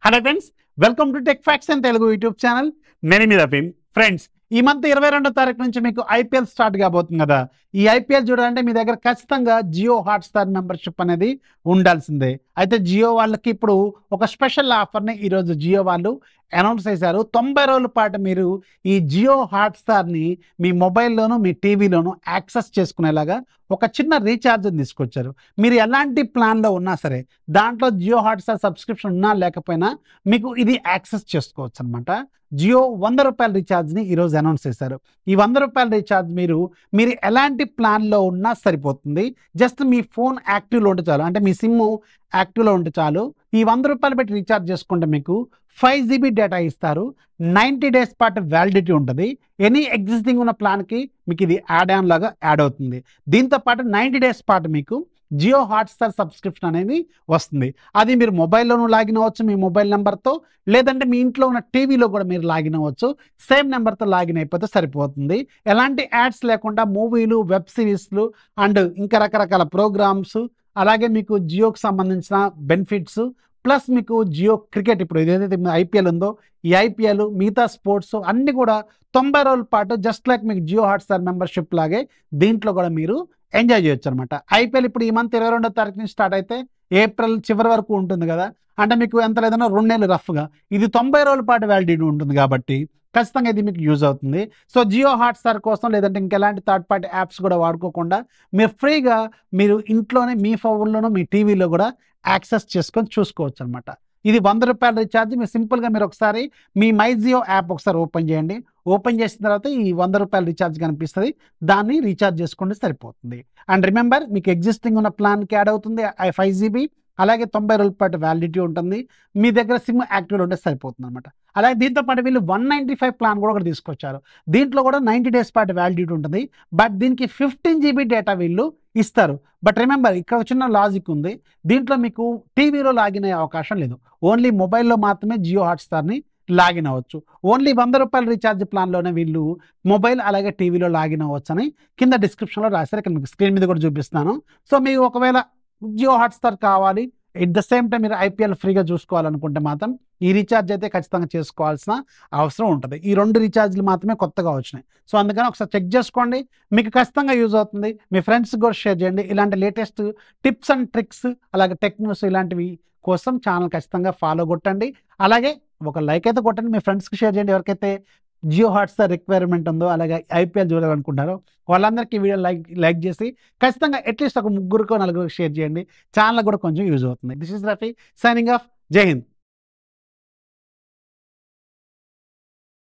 Hello friends, welcome to tech facts and Telugu YouTube channel. నేను మీ Rafeem. Friends, ఈ month 22వ తారీఖు నుంచి మీకు ఐపీఎల్ స్టార్ట్ కాబోతుంది కదా. ఈ ఐపీఎల్ చూడాలంటే మీ దగ్గర ఖచ్చితంగా జియో హాట్స్టార్ మెంబర్షిప్ అనేది ఉండాల్సిందే. అయితే జియో వాళ్ళకి ఇప్పుడు ఒక స్పెషల్ ఆఫర్ని ఈరోజు జియో వాళ్ళు అనౌన్స్ చేశారు. 90 రోజుల పాటు మీరు ఈ జియో హాట్స్టార్ని మీ మొబైల్లోనూ మీ టీవీలోనూ యాక్సెస్ చేసుకునేలాగా ఒక చిన్న రీఛార్జ్ తీసుకొచ్చారు. మీరు ఎలాంటి ప్లాన్లో ఉన్నా సరే, దాంట్లో జియో హాట్స్టార్ సబ్స్క్రిప్షన్ ఉన్నా లేకపోయినా మీకు ఇది యాక్సెస్ చేసుకోవచ్చు అనమాట. జియో ₹100 రీఛార్జ్ని ఈరోజు అనౌన్స్ చేశారు. ఈ ₹100 రీఛార్జ్ మీరు ఎలాంటి ప్లాన్లో ఉన్నా సరిపోతుంది. జస్ట్ మీ ఫోన్ యాక్టివ్లో ఉంటే చాలు, అంటే మీ సిమ్ యాక్టివ్లో ఉంటే చాలు. ఈ ₹100 పెట్టి రీఛార్జ్ చేసుకుంటే మీకు 5 GB డేటా ఇస్తారు. 90 డేస్ పాటు వ్యాలిడిటీ ఉంటుంది. ఎనీ ఎగ్జిస్టింగ్ ఉన్న ప్లాన్కి మీకు ఇది యాడ్ ఆన్ లాగా యాడ్ అవుతుంది. దీంతో పాటు 90 డేస్ పాటు మీకు జియో హాట్స్టార్ సబ్స్క్రిప్షన్ అనేది వస్తుంది. అది మీరు మొబైల్లోనూ లాగిన్ అవ్వచ్చు మీ మొబైల్ నెంబర్తో, లేదంటే మీ ఇంట్లో ఉన్న టీవీలో కూడా మీరు లాగిన్ అవ్వచ్చు. సేమ్ నెంబర్తో లాగిన్ అయిపోతే సరిపోతుంది. ఎలాంటి యాడ్స్ లేకుండా మూవీలు, వెబ్ సిరీస్లు అండ్ ఇంకా రకరకాల ప్రోగ్రామ్స్, అలాగే మీకు జియోకి సంబంధించిన బెనిఫిట్స్, ప్లస్ మీకు జియో క్రికెట్, ఇప్పుడు ఏదైతే ఐపీఎల్ ఉందో ఈ ఐపీఎల్, మిగతా స్పోర్ట్స్ అన్నీ కూడా 90 రోజుల పాటు జస్ట్ లైక్ మీకు జియో హాట్స్టార్ మెంబర్షిప్ లాగే దీంట్లో కూడా మీరు ఎంజాయ్ చేయొచ్చు అనమాట. ఐపీఎల్ ఇప్పుడు ఈ మంత్ 22వ తారీఖు నుంచి స్టార్ట్ అయితే ఏప్రిల్ చివరి వరకు ఉంటుంది కదా. అంటే మీకు ఎంత లేదన్నా 2 నెలలు రఫ్గా. ఇది 90 రోజుల పాటు వ్యాలిడిటీ ఉంటుంది కాబట్టి ఖచ్చితంగా ఇది మీకు యూజ్ అవుతుంది. సో జియో హాట్స్టార్ కోసం లేదంటే ఇంకెలాంటి థర్డ్ పార్టీ యాప్స్ కూడా వాడుకోకుండా మీరు ఫ్రీగా మీరు ఇంట్లోనే మీ ఫోన్లోనూ మీ టీవీలో కూడా యాక్సెస్ చేసుకొని చూసుకోవచ్చు అనమాట. ఇది ₹100 రీఛార్జ్. మీరు సింపుల్గా మీరు ఒకసారి మీ మై జియో యాప్ ఒకసారి ఓపెన్ చేయండి. ఓపెన్ చేసిన తర్వాత ఈ ₹100 రీఛార్జ్ కనిపిస్తుంది. దాన్ని రీఛార్జ్ చేసుకుంటే సరిపోతుంది. అండ్ రిమెంబర్, మీకు ఎగ్జిస్టింగ్ ఉన్న ప్లాన్కి యాడ్ అవుతుంది 5 GB, అలాగే 90 రోజుల పాటు వ్యాలిడిటీ ఉంటుంది. మీ దగ్గర సిమ్ యాక్టివ్లో ఉంటే సరిపోతుంది అనమాట. అలాగే దీంతో పాటు వీళ్ళు 195 ప్లాన్ కూడా ఒకటి తీసుకొచ్చారు. దీంట్లో కూడా 90 డేస్ పాటు వ్యాలిడిటీ ఉంటుంది. బట్ దీనికి 15 GB డేటా వీళ్ళు ఇస్తారు. బట్ రిమెంబర్, ఇక్కడ చిన్న లాజిక్ ఉంది. దీంట్లో మీకు టీవీలో లాగిన్ అయ్యే అవకాశం లేదు. ఓన్లీ మొబైల్లో మాత్రమే జియో హాట్స్టార్ని లాగిన్ అవ్వచ్చు. ఓన్లీ ₹100 రీఛార్జ్ ప్లాన్లోనే వీళ్ళు మొబైల్ అలాగే టీవీలో లాగిన్ అవ్వచ్చు అని కింద డిస్క్రిప్షన్లో రాశారు. ఇక్కడ మీకు స్క్రీన్ మీద కూడా చూపిస్తాను. సో మీకు ఒకవేళ జియో హాట్స్టార్ కావాలి, ఎట్ ద సేమ్ టైం మీరు ఐపీఎల్ ఫ్రీగా చూసుకోవాలనుకుంటే మాత్రం ఈ రీఛార్జ్ అయితే ఖచ్చితంగా చేసుకోవాల్సిన అవసరం ఉంటుంది. ఈ 2 రీఛార్జ్లు మాత్రమే కొత్తగా వచ్చినాయి. సో అందుకని ఒకసారి చెక్ చేసుకోండి, మీకు ఖచ్చితంగా యూజ్ అవుతుంది. మీ ఫ్రెండ్స్కి కూడా షేర్ చేయండి. ఇలాంటి లేటెస్ట్ టిప్స్ అండ్ ట్రిక్స్, అలాగే టెక్ న్యూస్ ఇలాంటివి కోసం ఛానల్ ఖచ్చితంగా ఫాలో కొట్టండి. అలాగే ఒక లైక్ అయితే కొట్టండి, మీ ఫ్రెండ్స్కి షేర్ చేయండి. ఎవరికైతే జియో హాట్స్టార్ రిక్వైర్మెంట్ ఉందో, అలాగే ఐపీఎల్ చూడాలనుకుంటారో వాళ్ళందరికీ వీడియో లైక్ చేసి ఖచ్చితంగా అట్లీస్ట్ ఒక 3 నలుగురికి షేర్ చేయండి. ఛానల్ కూడా కొంచెం యూజ్ అవుతుంది. This is Rafi signing off. జై హింద్.